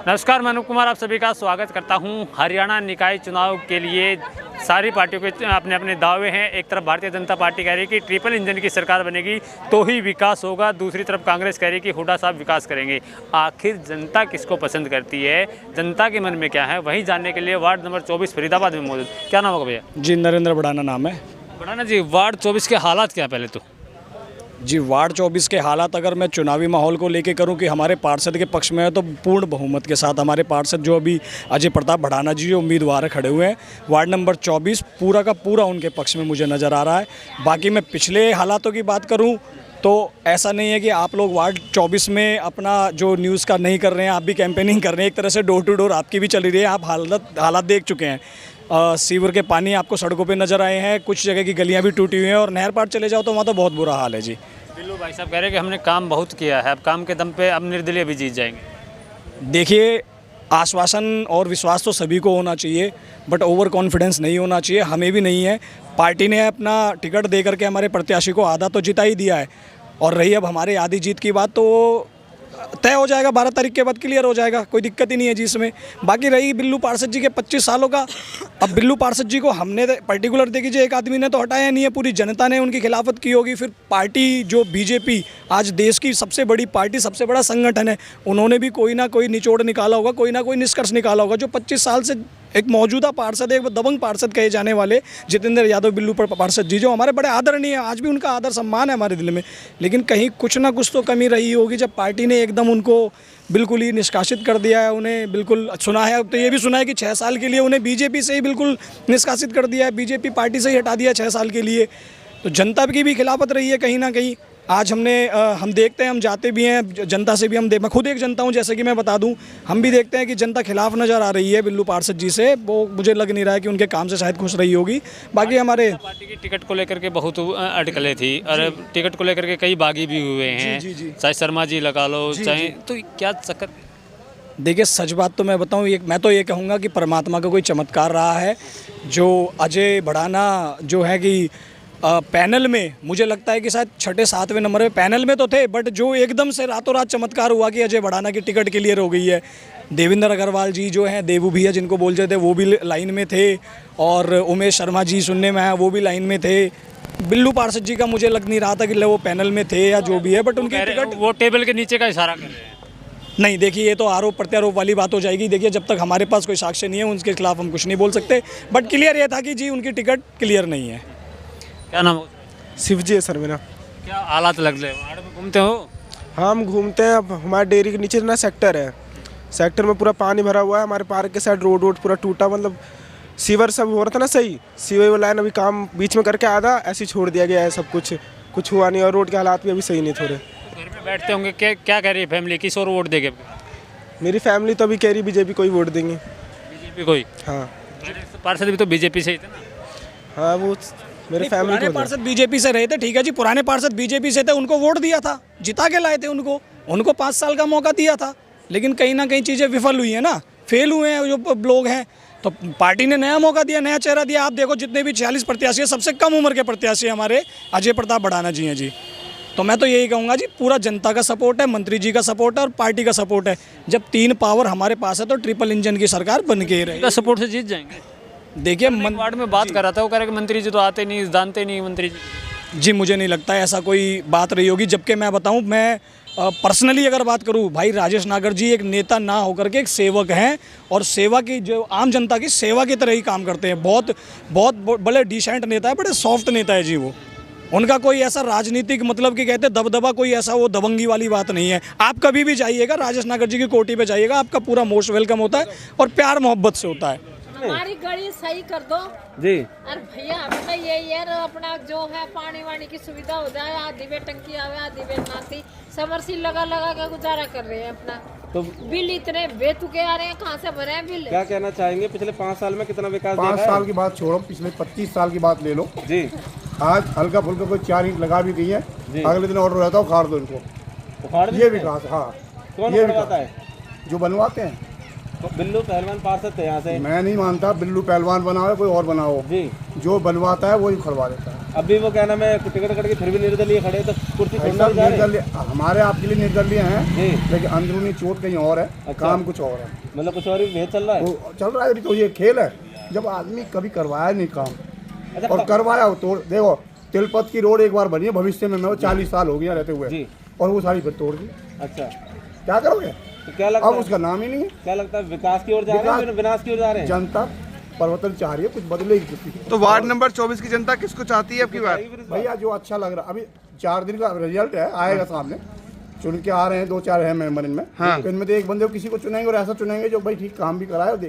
नमस्कार, मैं अनुप कुमार आप सभी का स्वागत करता हूं। हरियाणा निकाय चुनाव के लिए सारी पार्टियों के अपने अपने दावे हैं। एक तरफ भारतीय जनता पार्टी कह रही है कि ट्रिपल इंजन की सरकार बनेगी तो ही विकास होगा, दूसरी तरफ कांग्रेस कह रही है कि हुड्डा साहब विकास करेंगे। आखिर जनता किसको पसंद करती है, जनता के मन में क्या है, वही जानने के लिए वार्ड नंबर 24 फरीदाबाद में मौजूद। क्या नाम होगा भैया? जी, नरेंद्र बढ़ाना नाम है। बढ़ाना जी, वार्ड 24 के हालात क्या पहले तो? जी, वार्ड 24 के हालात अगर मैं चुनावी माहौल को लेके करूं कि हमारे पार्षद के पक्ष में है तो पूर्ण बहुमत के साथ हमारे पार्षद जो अभी अजय प्रताप बढ़ाना जी जो उम्मीदवार खड़े हुए हैं, वार्ड नंबर 24 पूरा का पूरा उनके पक्ष में मुझे नज़र आ रहा है। बाकी मैं पिछले हालातों की बात करूं तो ऐसा नहीं है कि आप लोग वार्ड 24 में अपना जो न्यूज़ का नहीं कर रहे हैं, आप भी कैंपेनिंग कर रहे हैं, एक तरह से डोर टू डोर आपकी भी चली रही है। आप हालात देख चुके हैं। सीवर के पानी आपको सड़कों पे नज़र आए हैं, कुछ जगह की गलियां भी टूटी हुई हैं और नहर पार चले जाओ तो वहाँ तो बहुत बुरा हाल है जी। बिल्लू भाई साहब कह रहे हैं कि हमने काम बहुत किया है, अब काम के दम पे अब निर्दलीय भी जीत जाएंगे। देखिए, आश्वासन और विश्वास तो सभी को होना चाहिए, बट ओवर कॉन्फिडेंस नहीं होना चाहिए, हमें भी नहीं है। पार्टी ने अपना टिकट दे करके हमारे प्रत्याशी को आधा तो जिता ही दिया है और रही अब हमारे आधी जीत की बात तो तय हो जाएगा, 12 तारीख के बाद क्लियर हो जाएगा, कोई दिक्कत ही नहीं है जी इसमें। बाकी रही बिल्लू पार्षद जी के 25 सालों का, अब बिल्लू पार्षद जी को हमने पर्टिकुलर देखिए जी एक आदमी ने तो हटाया नहीं है, पूरी जनता ने उनकी खिलाफत की होगी। फिर पार्टी जो बीजेपी आज देश की सबसे बड़ी पार्टी, सबसे बड़ा संगठन है, उन्होंने भी कोई ना कोई निचोड़ निकाला होगा, कोई ना कोई निष्कर्ष निकाला होगा। जो 25 साल से एक मौजूदा पार्षद, एक दबंग पार्षद कहे जाने वाले जितेंद्र यादव बिल्लू पार्षद जी जो हमारे बड़े आदरणीय है, आज भी उनका आदर सम्मान है हमारे दिल में, लेकिन कहीं कुछ ना कुछ तो कमी रही होगी जब पार्टी ने एकदम उनको बिल्कुल ही निष्कासित कर दिया है। उन्हें बिल्कुल सुना है, तो ये भी सुना है कि 6 साल के लिए उन्हें बीजेपी से ही बिल्कुल निष्कासित कर दिया है, बीजेपी पार्टी से ही हटा दिया 6 साल के लिए। तो जनता की भी खिलाफत रही है कहीं ना कहीं। आज हम देखते हैं, हम जाते भी हैं जनता से भी, मैं खुद एक जनता हूं, जैसे कि मैं बता दूं, हम भी देखते हैं कि जनता खिलाफ नज़र आ रही है बिल्लू पार्षद जी से। वो मुझे लग नहीं रहा है कि उनके काम से शायद खुश रही होगी। बाकी हमारे पार्टी की टिकट को लेकर के बहुत अटकलें थी और टिकट को लेकर के कई बागी भी हुए हैं, चाहे शर्मा जी लगा लो, चाहे तो क्या चक्कर। देखिए, सच बात तो मैं बताऊं, मैं तो ये कहूँगा कि परमात्मा का कोई चमत्कार रहा है जो अजय बढ़ाना जो है कि पैनल में, मुझे लगता है कि शायद 6-7वें नंबर में पैनल में तो थे, बट जो एकदम से रातों रात चमत्कार हुआ कि अजय बढ़ाना की टिकट क्लियर हो गई है। देवेंद्र अग्रवाल जी जो हैं, देवू भैया जिनको बोलते थे, वो भी लाइन में थे और उमेश शर्मा जी सुनने में आया वो भी लाइन में थे। बिल्लू पार्षद जी का मुझे लग नहीं रहा था कि वो पैनल में थे या जो भी है, बट उनकी टिकट वो टेबल के नीचे का इशारा कर रहे हैं। नहीं, देखिए ये तो आरोप प्रत्यारोप वाली बात हो जाएगी। देखिए, जब तक हमारे पास कोई साक्ष्य नहीं है उनके खिलाफ हम कुछ नहीं बोल सकते, बट क्लियर ये था कि जी उनकी टिकट क्लियर नहीं है। क्या नाम? शिवजी है सर मेरा। क्या हालात लग रहे हैं, घूमते हो? हाँ, हम घूमते हैं। अब हमारे डेयरी के नीचे ना सेक्टर है, सेक्टर में पूरा पानी भरा हुआ है। हमारे पार्क के साइड रोड पूरा टूटा, मतलब सीवर सब हो रहा था ना सही, सीवर लाइन अभी काम बीच में करके आधा ऐसे ही छोड़ दिया गया है, सब कुछ हुआ नहीं और रोड के हालात भी अभी सही नहीं थोड़े। घर में बैठते होंगे, क्या कह रही है फैमिली, किस और वोट देंगे? मेरी फैमिली तो अभी कह रही बीजेपी को ही वोट देंगे। बीजेपी को ही? हाँ, पार्षद भी तो बीजेपी से ही थे ना? हाँ, वो मेरे फैमिली पुराने पार्षद बीजेपी से रहे थे, ठीक है जी, पुराने पार्षद बीजेपी से थे, उनको वोट दिया था, जिता के लाए थे उनको 5 साल का मौका दिया था, लेकिन कहीं ना कहीं चीज़ें विफल हुई हैं ना, फेल हुए हैं जो लोग हैं। तो पार्टी ने नया मौका दिया, नया चेहरा दिया। आप देखो जितने भी 46 प्रत्याशी हैं, सबसे कम उम्र के प्रत्याशी हमारे अजय प्रताप बढ़ाना जी हैं जी। तो मैं तो यही कहूँगा जी, पूरा जनता का सपोर्ट है, मंत्री जी का सपोर्ट है और पार्टी का सपोर्ट है। जब 3 पावर हमारे पास है तो ट्रिपल इंजन की सरकार बन के रहेगी। सपोर्ट से जीत जाएंगे। देखिए, वार्ड में बात कर रहा था, वो कह रहा कि मंत्री जी तो आते नहीं, जानते नहीं मंत्री जी। मुझे नहीं लगता है ऐसा कोई बात रही होगी, जबकि मैं बताऊं, मैं पर्सनली अगर बात करूं, भाई राजेश नागर जी एक नेता ना होकर के एक सेवक हैं और सेवा की, जो आम जनता की सेवा की तरह ही काम करते हैं। बहुत बहुत बड़े डिसेंट नेता है, बड़े सॉफ्ट नेता है जी वो। उनका कोई ऐसा राजनीतिक मतलब कि कहते दबदबा, कोई ऐसा वो दबंगी वाली बात नहीं है। आप कभी भी जाइएगा राजेश नागर जी की कोठी पे जाइएगा, आपका पूरा मोस्ट वेलकम होता है और प्यार मोहब्बत से होता है। हमारी गली सही कर दो जी। अरे भैया, अपना ये यार अपना जो है पानी वानी की सुविधा हो जाए, आधी में टंकी आवे आधी में नाती, समरसील लगा के गुजारा कर रहे हैं अपना। तो बिल इतने बेतुके आ रहे हैं, कहाँ से भरे हैं बिल? क्या कहना चाहेंगे, पिछले 5 साल में कितना विकास? 5 साल की बात छोड़ो, पिछले 25 साल की बात ले लो जी। आज हल्का फुल्का कोई 4 ईंट लगा भी गई है, अगले दिन ऑर्डर रहता है उखाड़ दो इनको। उखाड़ ये विकास, हाँ, कौन ये बनवाता है? जो बनवाते हैं तो बिल्लू पहलवान पार्षद थे यहाँ से। मैं नहीं मानता बिल्लू पहलवान बनाओ या कोई और बनाओ, जी जो बनवाता है वही खड़वा देता है। अभी वो क्या नाम है, टिकट कट के फिर भी निर्दलीय खड़े, तो कुर्सी छोड़ना ऐसा भी जा रहे हैं। निर्दलीय हमारे आपके लिए निर्दलीय हैं, जी लेकिन अंदरूनी चोट कहीं और है, अच्छा। काम कुछ और है। मतलब कुछ और ही भेद चल रहा है। वो चल रहा है अभी, तो ये खेल है। जब आदमी कभी करवाया नहीं काम अच्छा, और करवाया हो तो देखो, तिलपत की रोड एक बार बनी है भविष्य में, मैं वो 40 साल हो गया रहते हुए, जी और वो सारी फिर तोड़ दी। अच्छा, क्या करोगे? तो क्या लगता अब है, उसका नाम ही नहीं है। क्या लगता है विकास की ओर जा रहे हैं या विनाश की ओर जा रहे हैं? जनता परिवर्तन चाह रही है, कुछ बदलेगी किसी को। तो वार्ड नंबर 24 की जनता किसको चाहती है अब की बार? भैया जो अच्छा लग रहा, अभी 4 दिन का रिजल्ट है, आएगा सामने, चुन के आ रहे हैं, 2-4 है मेंबर इनमें, तो इनमें तो एक बंदे को किसी को चुनेंगे और ऐसा चुनेंगे जो भाई ठीक काम भी कराए और देख